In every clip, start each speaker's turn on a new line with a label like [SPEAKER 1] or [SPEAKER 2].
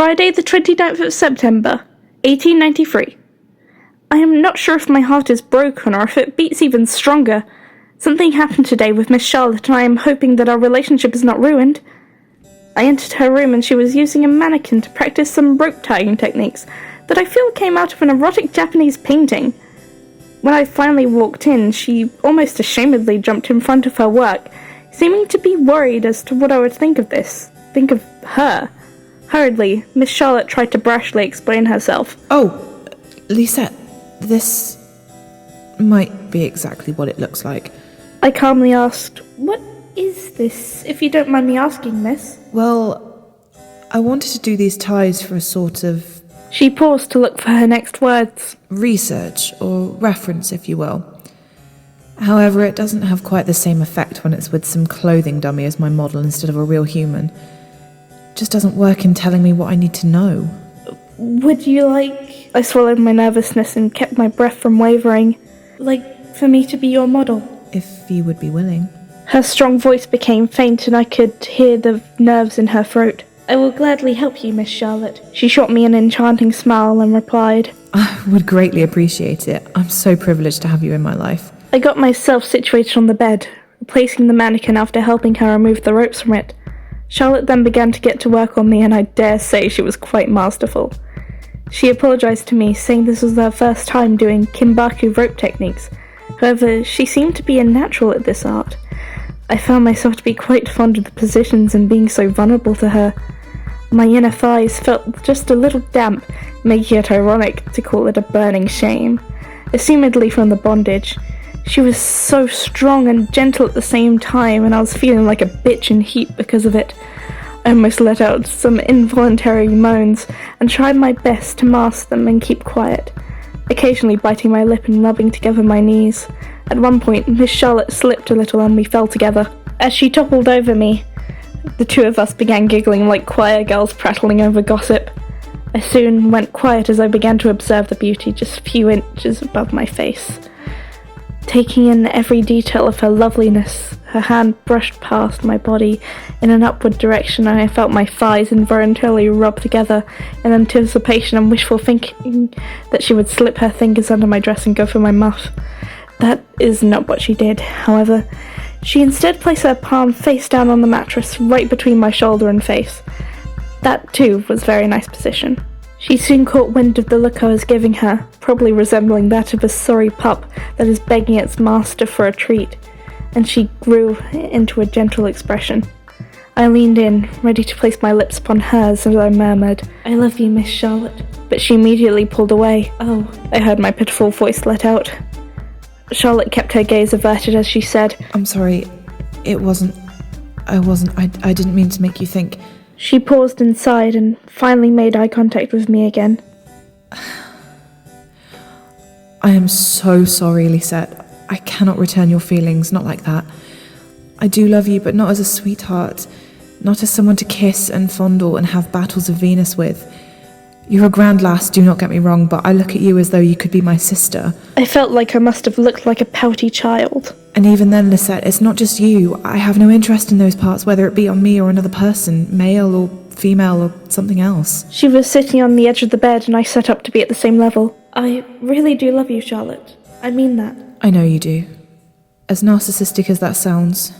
[SPEAKER 1] Friday the 29th of September, 1893. I am not sure if my heart is broken or if it beats even stronger. Something happened today with Miss Charlotte, and I am hoping that our relationship is not ruined. I entered her room and she was using a mannequin to practice some rope tying techniques that I feel came out of an erotic Japanese painting. When I finally walked in, she almost ashamedly jumped in front of her work, seeming to be worried as to what I would think of this. Think of her. Hurriedly, Miss Charlotte tried to brashly explain herself.
[SPEAKER 2] Oh, Lisette, this might be exactly what it looks like.
[SPEAKER 1] I calmly asked, "What is this, if you don't mind me asking, miss?"
[SPEAKER 2] Well, I wanted to do these ties for a sort of...
[SPEAKER 1] She paused to look for her next words.
[SPEAKER 2] Research, or reference, if you will. However, it doesn't have quite the same effect when it's with some clothing dummy as my model instead of a real human. Just doesn't work in telling me what I need to know.
[SPEAKER 1] Would you like... I swallowed my nervousness and kept my breath from wavering. Like, for me to be your model?
[SPEAKER 2] If you would be willing.
[SPEAKER 1] Her strong voice became faint and I could hear the nerves in her throat. "I will gladly help you, Miss Charlotte." She shot me an enchanting smile and replied,
[SPEAKER 2] I would greatly appreciate it. I'm so privileged to have you in my life.
[SPEAKER 1] I got myself situated on the bed, replacing the mannequin after helping her remove the ropes from it. Charlotte then began to get to work on me, and I dare say she was quite masterful. She apologized to me, saying this was her first time doing kimbaku rope techniques. However, she seemed to be a natural at this art. I found myself to be quite fond of the positions and being so vulnerable to her. My inner thighs felt just a little damp, making it ironic to call it a burning shame. Assumedly from the bondage. She was so strong and gentle at the same time, and I was feeling like a bitch in heat because of it. I almost let out some involuntary moans and tried my best to mask them and keep quiet, occasionally biting my lip and rubbing together my knees. At one point, Miss Charlotte slipped a little and we fell together. As she toppled over me, the two of us began giggling like choir girls prattling over gossip. I soon went quiet as I began to observe the beauty just a few inches above my face. Taking in every detail of her loveliness, her hand brushed past my body in an upward direction, and I felt my thighs involuntarily rub together in anticipation and wishful thinking that she would slip her fingers under my dress and go for my muff. That is not what she did, however. She instead placed her palm face down on the mattress, right between my shoulder and face. That, too, was a very nice position. She soon caught wind of the look I was giving her, probably resembling that of a sorry pup that is begging its master for a treat, and she grew into a gentle expression. I leaned in, ready to place my lips upon hers as I murmured, "I love you, Miss Charlotte." But she immediately pulled away. "Oh," I heard my pitiful voice let out. Charlotte kept her gaze averted as she said,
[SPEAKER 2] I'm sorry, I didn't mean to make you think...
[SPEAKER 1] She paused and sighed and finally made eye contact with me again.
[SPEAKER 2] I am so sorry, Lisette. I cannot return your feelings, not like that. I do love you, but not as a sweetheart, not as someone to kiss and fondle and have battles of Venus with. You're a grand lass, do not get me wrong, but I look at you as though you could be my sister.
[SPEAKER 1] I felt like I must have looked like a pouty child.
[SPEAKER 2] And even then, Lisette, it's not just you. I have no interest in those parts, whether it be on me or another person, male or female or something else.
[SPEAKER 1] She was sitting on the edge of the bed and I sat up to be at the same level. I really do love you, Charlotte. I mean that.
[SPEAKER 2] I know you do. As narcissistic as that sounds,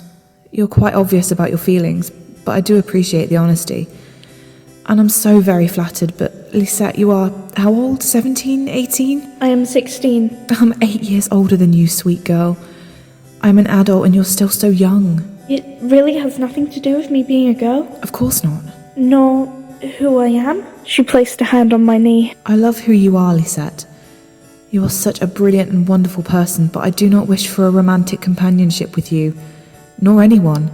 [SPEAKER 2] you're quite obvious about your feelings, but I do appreciate the honesty. And I'm so very flattered, but Lisette, you are, how old? 17, 18?
[SPEAKER 1] I am 16.
[SPEAKER 2] I'm 8 years older than you, sweet girl. I'm an adult and you're still so young.
[SPEAKER 1] It really has nothing to do with me being a girl?
[SPEAKER 2] Of course not.
[SPEAKER 1] Nor who I am? She placed a hand on my knee.
[SPEAKER 2] I love who you are, Lisette. You are such a brilliant and wonderful person, but I do not wish for a romantic companionship with you, nor anyone.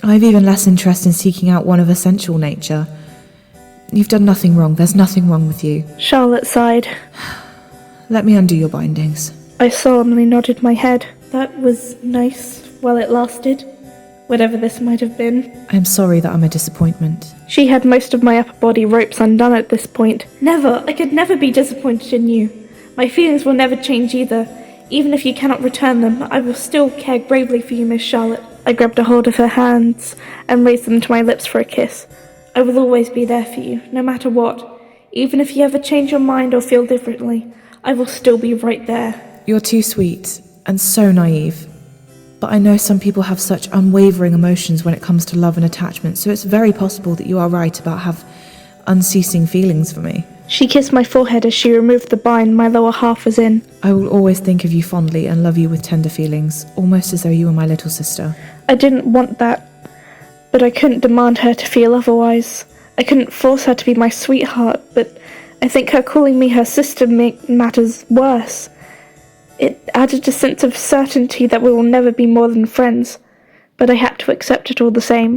[SPEAKER 2] I have even less interest in seeking out one of a sensual nature. You've done nothing wrong. There's nothing wrong with you.
[SPEAKER 1] Charlotte sighed.
[SPEAKER 2] Let me undo your bindings.
[SPEAKER 1] I solemnly nodded my head. That was nice while it lasted, whatever this might have been.
[SPEAKER 2] I am sorry that I'm a disappointment.
[SPEAKER 1] She had most of my upper body ropes undone at this point. Never, I could never be disappointed in you. My feelings will never change either. Even if you cannot return them, I will still care gravely for you, Miss Charlotte. I grabbed a hold of her hands and raised them to my lips for a kiss. I will always be there for you, no matter what. Even if you ever change your mind or feel differently, I will still be right there.
[SPEAKER 2] You're too sweet and so naive. But I know some people have such unwavering emotions when it comes to love and attachment, so it's very possible that you are right about have unceasing feelings for me.
[SPEAKER 1] She kissed my forehead as she removed the bind my lower half was in.
[SPEAKER 2] I will always think of you fondly and love you with tender feelings, almost as though you were my little sister.
[SPEAKER 1] I didn't want that, but I couldn't demand her to feel otherwise. I couldn't force her to be my sweetheart, but I think her calling me her sister made matters worse. It added a sense of certainty that we will never be more than friends, but I had to accept it all the same.